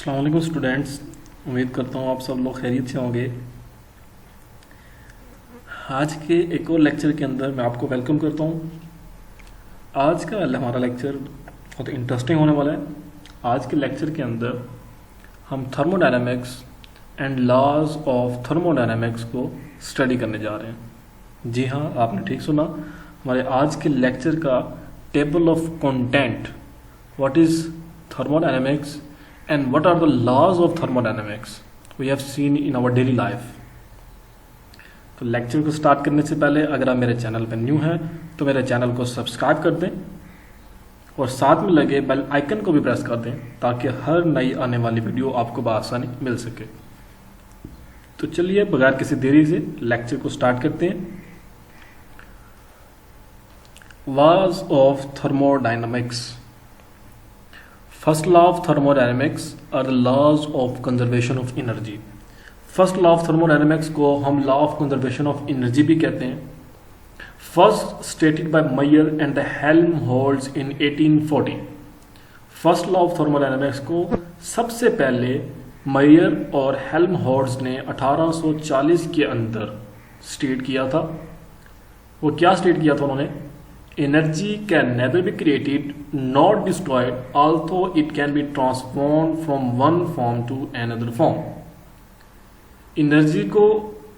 अस्सलाम वालेकुम स्टूडेंट्स। उम्मीद करता हूँ आप सब लोग खैरियत से होंगे। आज के एक और लेक्चर के अंदर मैं आपको वेलकम करता हूँ। आज का हमारा लेक्चर बहुत इंटरेस्टिंग होने वाला है। आज के लेक्चर के अंदर हम thermodynamics and laws of thermodynamics को स्टडी करने जा रहे हैं। जी हाँ, आपने ठीक सुना। हमारे आज के लेक्चर का table of content, what is thermodynamics and what are the laws of thermodynamics we have seen in our daily life। तो लेक्चर को स्टार्ट करने से पहले अगर आप मेरे चैनल पर न्यू हैं तो मेरे चैनल को सब्सक्राइब कर दें और साथ में लगे बेल आइकन को भी प्रेस कर दें ताकि हर नई आने वाली वीडियो आपको बआसानी मिल सके। तो चलिए बगैर किसी देरी से लेक्चर को स्टार्ट करते हैं। Laws of thermodynamics. First law of thermodynamics are the laws of conservation of energy। First law of thermodynamics को हम law of conservation of energy भी कहते हैं। First stated by Mayer and the Helmholtz in 1840। First law of thermodynamics को सबसे पहले Mayer और Helmholtz ने 1840 के अंदर स्टेट किया था। वो क्या स्टेट किया था उन्होंने? Energy can neither be created nor destroyed, although it can be transformed from one form to another form। Energy को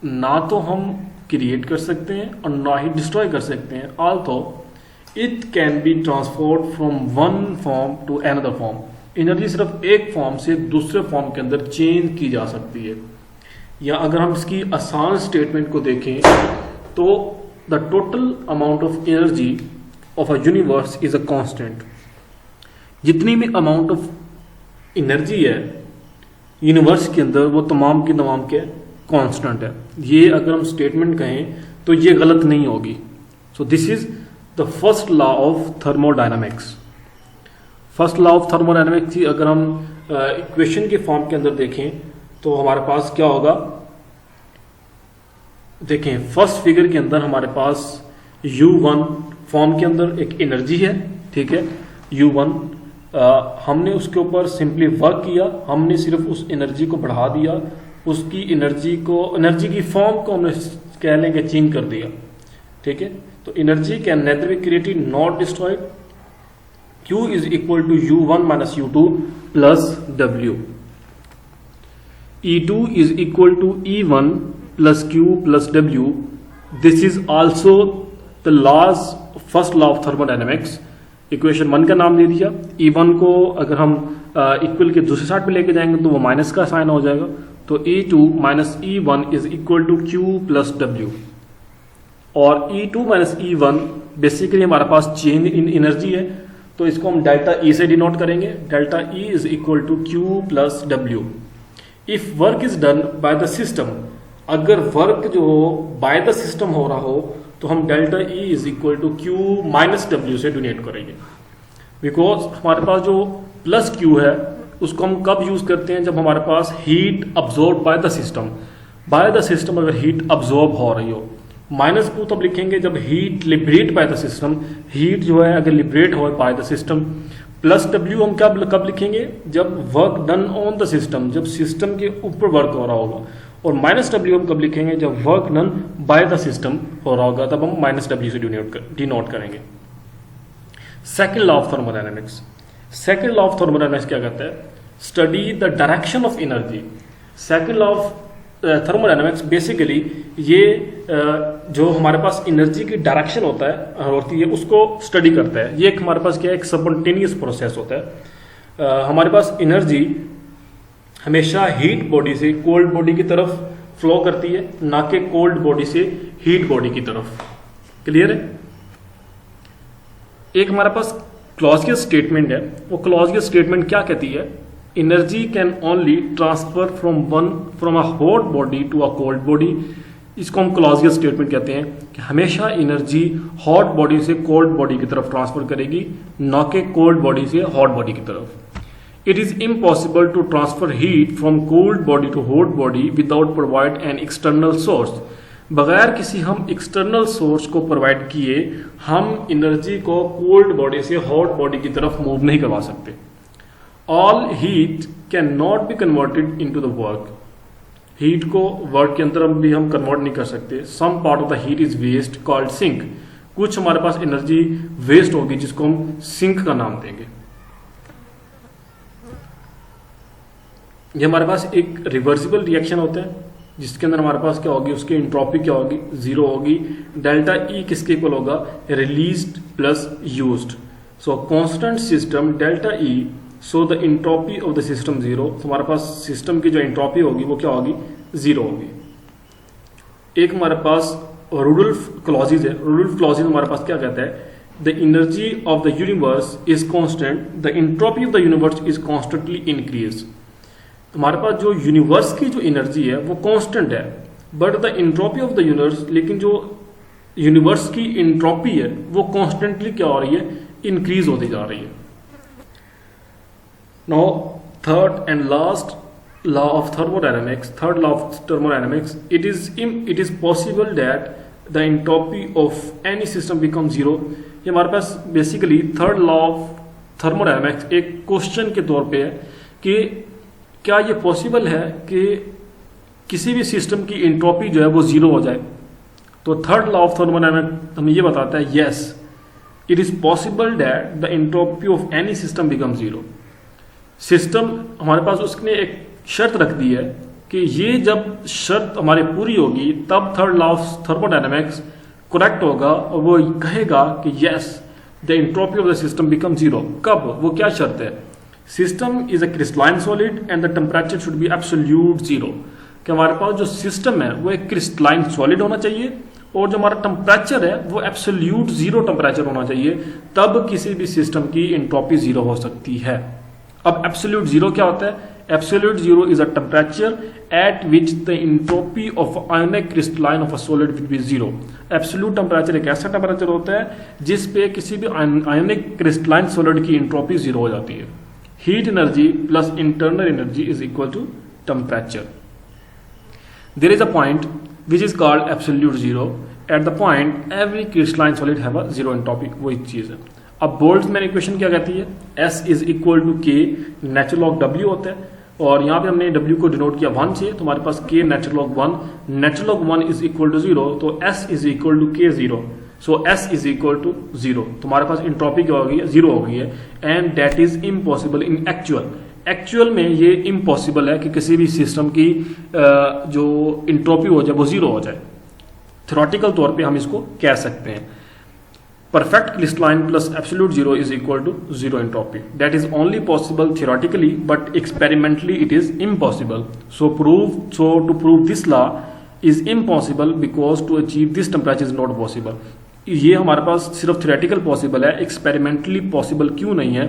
ना तो हम क्रिएट कर सकते हैं और ना ही डिस्ट्रॉय कर सकते हैं, although it can be transformed from one form to another form। Energy सिर्फ एक फॉर्म से दूसरे फॉर्म के अंदर चेंज की जा सकती है। या अगर हम इसकी आसान स्टेटमेंट को देखें तो the total amount of energy of a universe is a constant। जितनी भी amount of energy है यूनिवर्स के अंदर वो तमाम की तमाम के कांस्टेंट है। ये अगर हम स्टेटमेंट कहें तो ये गलत नहीं होगी। So this is the first law of thermodynamics. First law of thermodynamics की अगर हम इक्वेशन के फॉर्म के अंदर देखें तो हमारे पास क्या होगा? देखें, फर्स्ट फिगर के अंदर हमारे पास U1 फॉर्म के अंदर एक एनर्जी है, ठीक है। U1 हमने उसके ऊपर सिंपली वर्क किया, हमने सिर्फ उस एनर्जी को बढ़ा दिया, उसकी एनर्जी की फॉर्म को हमने कह लेंगे चेंज कर दिया, ठीक है। तो energy can neither be created not destroyed. Q is equal to U1 minus U2 plus W। E2 is equal to E1 plus Q plus W। This is also the laws first law of thermodynamics। Equation 1 का नाम दे दिया। E1 को अगर हम equal के दूसरे side पे लेके जाएंगे तो वो माइनस का साइन हो जाएगा। तो E2 minus E1 is equal to Q plus W। और E2 माइनस E1 बेसिकली हमारे पास चेंज इन एनर्जी है, तो इसको हम डेल्टा E से डिनोट करेंगे। Delta E is equal to Q plus W। If work is done by the system, अगर work जो हो बाय द सिस्टम हो रहा हो तो हम delta E is equal to Q minus W से डोनेट करेंगे। बिकॉज हमारे पास जो प्लस Q है उसको हम कब यूज करते हैं? जब हमारे पास heat absorb by the system. By the system अगर हीट अब्जॉर्ब हो रही हो। माइनस Q तब लिखेंगे जब heat liberate by the system. Heat जो है अगर लिबरेट हो by the system. Plus W हम कब लिखेंगे? जब work done on the system, जब सिस्टम के ऊपर वर्क हो रहा होगा। और माइनस W हम कब लिखेंगे? जब work done by the system हो रहा होगा, तब हम माइनस W से डिनोट करेंगे। Second law of thermodynamics. Second law of thermodynamics क्या कहता है? Study the direction of energy. Second law of thermodynamics basically ये जो हमारे पास एनर्जी की डायरेक्शन होती है उसको स्टडी करता है। ये एक हमारे पास क्या है? एक स्पॉन्टेनियस प्रोसेस होता है। हमारे पास एनर्जी हमेशा हीट बॉडी से कोल्ड बॉडी की तरफ फ्लो करती है, ना कि कोल्ड बॉडी से हीट बॉडी की तरफ। क्लियर है? एक हमारे पास क्लॉजियस स्टेटमेंट है। वो क्लॉजियस स्टेटमेंट क्या कहती है? Energy can only transfer from a hot body to a cold body. इसको हम क्लॉजियस स्टेटमेंट कहते हैं कि हमेशा एनर्जी हॉट बॉडी से कोल्ड बॉडी की तरफ ट्रांसफर करेगी, ना कि कोल्ड बॉडी से हॉट बॉडी की तरफ। It is impossible to transfer heat from cold body to hot body without provide an external source। बगैर किसी हम एक्सटर्नल सोर्स को प्रोवाइड किए हम एनर्जी को कोल्ड बॉडी से हॉट बॉडी की तरफ मूव नहीं करवा सकते। All heat can not be converted into the work. Heat को वर्क के अंदर भी हम कन्वर्ट नहीं कर सकते। Some part of the heat is waste called sink. कुछ हमारे पास एनर्जी वेस्ट होगी जिसको हम सिंक का नाम देंगे। ये हमारे पास एक रिवर्सिबल रिएक्शन होता है जिसके अंदर हमारे पास क्या होगी, उसकी इंट्रोपी क्या होगी, जीरो होगी। डेल्टा ई किसके इक्वल होगा, released plus used. So constant system delta E, so the entropy of the system zero. तो हमारे पास सिस्टम की जो इंट्रोपी होगी वो क्या होगी, जीरो होगी। एक हमारे पास रुडोल्फ क्लॉजिज है। रुडोल्फ क्लॉजिज हमारे पास क्या कहता है, the energy of the universe is constant, the entropy of the universe is constantly increase. हमारे पास जो यूनिवर्स की जो एनर्जी है वो कांस्टेंट है, but the entropy of the universe, लेकिन जो यूनिवर्स की इंट्रोपी है वो कांस्टेंटली क्या हो रही है, इंक्रीज होती जा रही है। Now third and last law of thermodynamics, third law of thermodynamics, it is possible that the entropy of any system become zero. ये हमारे पास basically third law of thermodynamics एक क्वेश्चन के तौर पे है कि क्या ये पॉसिबल है कि किसी भी सिस्टम की इंट्रोपी जो है वो जीरो हो जाए। तो थर्ड लॉ ऑफ थर्मोडायनेमिक्स हमें ये बताता है, yes it is possible that the entropy of any system become zero. System हमारे पास उसने एक शर्त रख दी है कि ये जब शर्त हमारी पूरी होगी तब third law of thermodynamics correct होगा और वो कहेगा कि yes the entropy of the system become zero. कब, वो क्या शर्त है, system is a crystalline solid and the temperature should be absolute zero. कि हमारे पास जो सिस्टम है वो एक क्रिस्टलाइन सॉलिड होना चाहिए और जो हमारा टेम्परेचर है वो एब्सोल्यूट जीरो टेम्परेचर होना चाहिए, तब किसी भी सिस्टम की एंट्रोपी जीरो हो सकती है। अब एब्सोल्यूट जीरो क्या होता है, absolute zero is a temperature at which the entropy of ionic crystalline of a solid will be zero. Absolute temperature एक ऐसा टेम्परेचर होता है जिस पे किसी भी आयोनिक क्रिस्टलाइन सॉलिड की एंट्रोपी जीरो हो जाती है। Heat energy plus internal energy is equal to temperature. There is a point which is called absolute zero. At the point every crystalline solid have a zero entropy. वही चीज है। अब Boltzmann equation क्या कहती है, S इज इक्वल टू के natural log W होता है और यहाँ पे हमने W को डिनोट किया 1 से, तो हमारे पास K natural log 1, natural log 1 is equal to 0, तो S is equal to K 0, so S is equal to 0। तो हमारे पास इंट्रोपी क्या हो गई है, 0 हो गई है। And that is impossible in actual. Actual में ये इम्पॉसिबल है कि किसी भी सिस्टम की जो इंट्रोपी हो जाए वो जीरो हो जाए। थ्योरेटिकल तौर पे हम इसको कह सकते हैं perfect crystalline plus absolute zero is equal to zero entropy. That is only possible theoretically but experimentally it is impossible. So to prove this law is impossible because to achieve this temperature is not possible. ये हमारे पास सिर्फ theoretical possible है, experimentally possible क्यों नहीं है,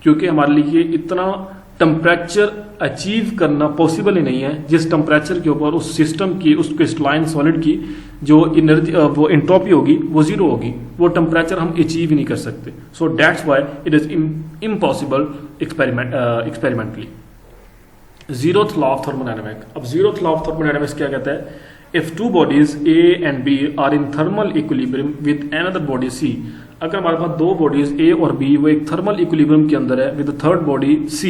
क्योंकि हमारे लिए इतना टेम्परेचर अचीव करना पॉसिबल ही नहीं है जिस टेम्परेचर के ऊपर उस सिस्टम की, उस क्रिस्टलाइन सॉलिड की जो एनर्जी वो एंट्रोपी होगी वो जीरो होगी। वो टेम्परेचर हम अचीव ही नहीं कर सकते। So that's why it is impossible experimentally. Zeroth law of thermodynamics. अब जीरोथ लॉ ऑफ थर्मोडायनामिक्स क्या कहता है, if two bodies A and B are in thermal equilibrium with another body C, अगर हमारे पास दो बॉडीज A और B वो एक थर्मल इक्विलिब्रियम के अंदर है with the third body C,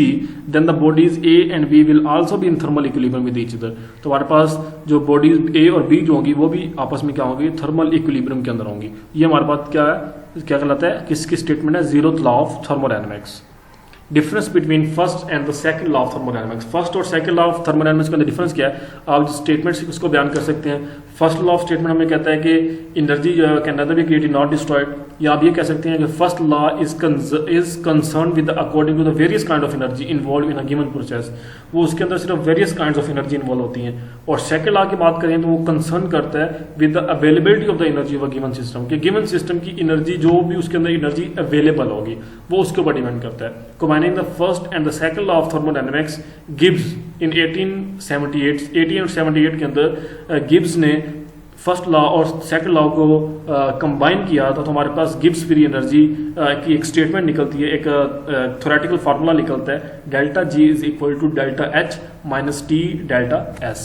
then the bodies A and B will also be in thermal equilibrium with each other. तो हमारे पास जो बॉडीज A और B जो होंगी वो भी आपस में क्या होंगी, थर्मल इक्विलिब्रियम के अंदर होंगी। ये हमारे पास क्या है, क्या कहलाता है, किसकी स्टेटमेंट है, zeroth law of thermodynamics. Difference between first and the second law of thermodynamics. First और सेकंड लॉ ऑफ थर्मोडायनामिक्स का डिफरेंस क्या है, आप जो स्टेटमेंट उसको बयान कर सकते हैं। फर्स्ट लॉ ऑफ स्टेटमेंट हमें कहता है कि एनर्जी जो है can neither be created not destroyed, या आप ये कह सकते हैं कि first law is concern with according to the various kind of energy involve in a given process. वो उसके अंदर सिर्फ various kind of energy involve होती हैं। और सेकंड लॉ की बात करें तो वो कंसर्न करता है with the availability of the energy of a given system, कि गिवन सिस्टम की एनर्जी जो भी उसके अंदर एनर्जी अवेलेबल होगी वो उसके ऊपर डिपेंड करता है। Combining the first and the second law of thermodynamics, Gibbs in 1878 के अंदर गिब्स ने फर्स्ट लॉ और सेकंड लॉ को कंबाइन किया था, तो हमारे पास गिब्स फ्री एनर्जी की एक स्टेटमेंट निकलती है, एक थ्योरेटिकल फार्मूला निकलता है, delta G is equal to delta H minus T delta S।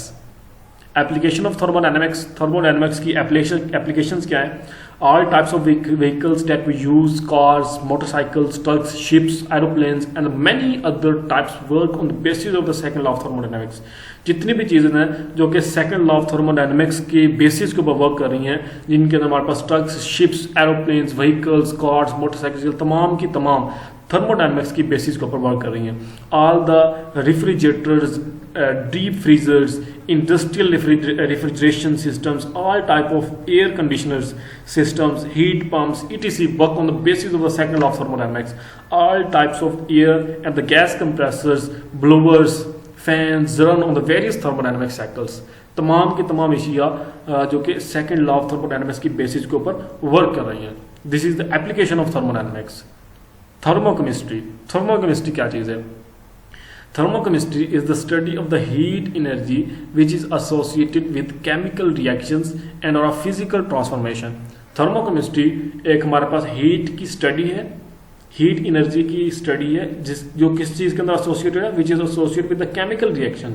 Application of thermodynamics की एप्लीकेशंस क्या है? All types of vehicles that we use, cars, motorcycles, trucks, ships, aeroplanes and many other types work on the basis of the second law of thermodynamics. जितनी भी चीज़ें हैं जो कि second law of thermodynamics के basis के ऊपर work कर रही हैं, जिनके अंदर हमारे पास trucks, ships, aeroplanes, vehicles, cars, motorcycles, तमाम की तमाम थर्मोडायनेमिक्स की बेसिस के ऊपर वर्क कर रही हैं। All the refrigerators, deep freezers, industrial refrigeration systems, all type of air conditioners systems, heat pumps, etc. work on the basis of the second law of thermodynamics. All types of air and the gas compressors, blowers, fans run on the various thermodynamic cycles. तमाम की तमाम Asia जो कि second law of thermodynamics की basis के ऊपर work कर रही हैं। This is the application of thermodynamics. Thermochemistry क्या चीज़ है? Thermochemistry is the study of the heat energy which is associated with chemical reactions and or physical transformation. Thermochemistry एक हमारे पास हीट की स्टडी है, हीट एनर्जी की स्टडी है जो किस चीज़ के अंदर एसोसिएटेड है, which is associated with the chemical reaction,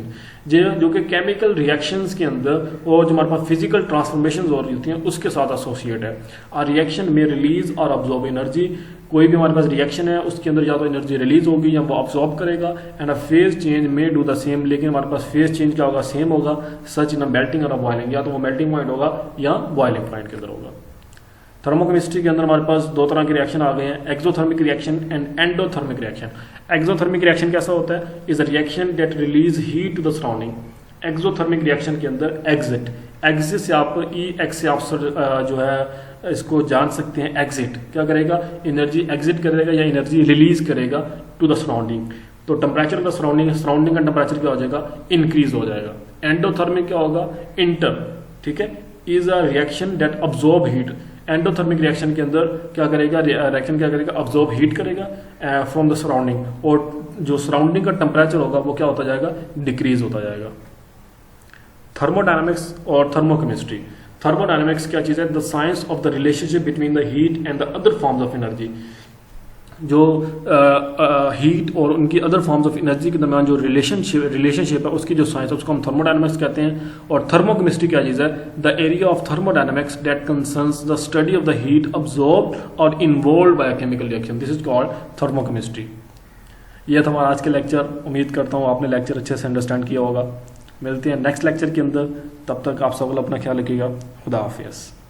जो कि केमिकल रिएक्शंस के अंदर और जो हमारे पास फिजिकल ट्रांसफॉर्मेशन हो रही होती हैं उसके साथ एसोसिएट है। और रिएक्शन में रिलीज और अब्जॉर्ब एनर्जी, कोई भी हमारे पास रिएक्शन है उसके अंदर या तो एनर्जी रिलीज होगी या वो अब्जॉर्ब करेगा, एंड अ फेज चेंज में डू द सेम। लेकिन हमारे पास फेज चेंज क्या होगा? सेम होगा, सच इन अ मेल्टिंग और अ बॉइलिंग, या तो वो मेल्टिंग पॉइंट होगा या बॉइलिंग पॉइंट के अंदर होगा। थर्मोकेमिस्ट्री के अंदर हमारे पास दो तरह के रिएक्शन आ गए हैं, exothermic reaction and endothermic reaction. Exothermic reaction कैसा होता है? Is a reaction that release heat to the surrounding. Exothermic reaction के अंदर एग्जिट से आप एक्स से आप जो है इसको जान सकते हैं। एग्जिट क्या करेगा? एनर्जी एग्जिट करेगा या एनर्जी रिलीज करेगा टू द सराउंडिंग। तो टेम्परेचर का सराउंडिंग का टेम्परेचर क्या हो जाएगा? इंक्रीज हो जाएगा। एंडोथर्मिक क्या होगा? इंटर, ठीक है, is a reaction that absorb heat. Endothermic reaction के अंदर क्या करेगा? रिएक्शन क्या करेगा? अब्जॉर्ब हीट करेगा फ्रॉम द सराउंडिंग, और जो सराउंडिंग का टेम्परेचर होगा वो क्या होता जाएगा? डिक्रीज होता जाएगा। थर्मोडायनामिक्स और थर्मोकेमिस्ट्री। थर्मोडायनामिक्स क्या चीज़ है? The science of the relationship between the heat and the other forms of energy. जो हीट और उनकी अदर फॉर्म्स ऑफ एनर्जी के दरमियान जो रिलेशनशिप है उसकी जो साइंस है उसको हम थर्मोडायनामिक्स कहते हैं। और थर्मोकेमिस्ट्री क्या चीज़ है? The area of thermodynamics that concerns the study of the heat absorbed और involved by chemical reaction, this is called thermochemistry. ये था हमारा आज के लेक्चर। उम्मीद करता हूँ आपने लेक्चर अच्छे से अंडरस्टैंड किया होगा। मिलते हैं नेक्स्ट लेक्चर के अंदर, तब तक आप सब लोग अपना ख्याल रखिएगा। खुदा हाफिज़।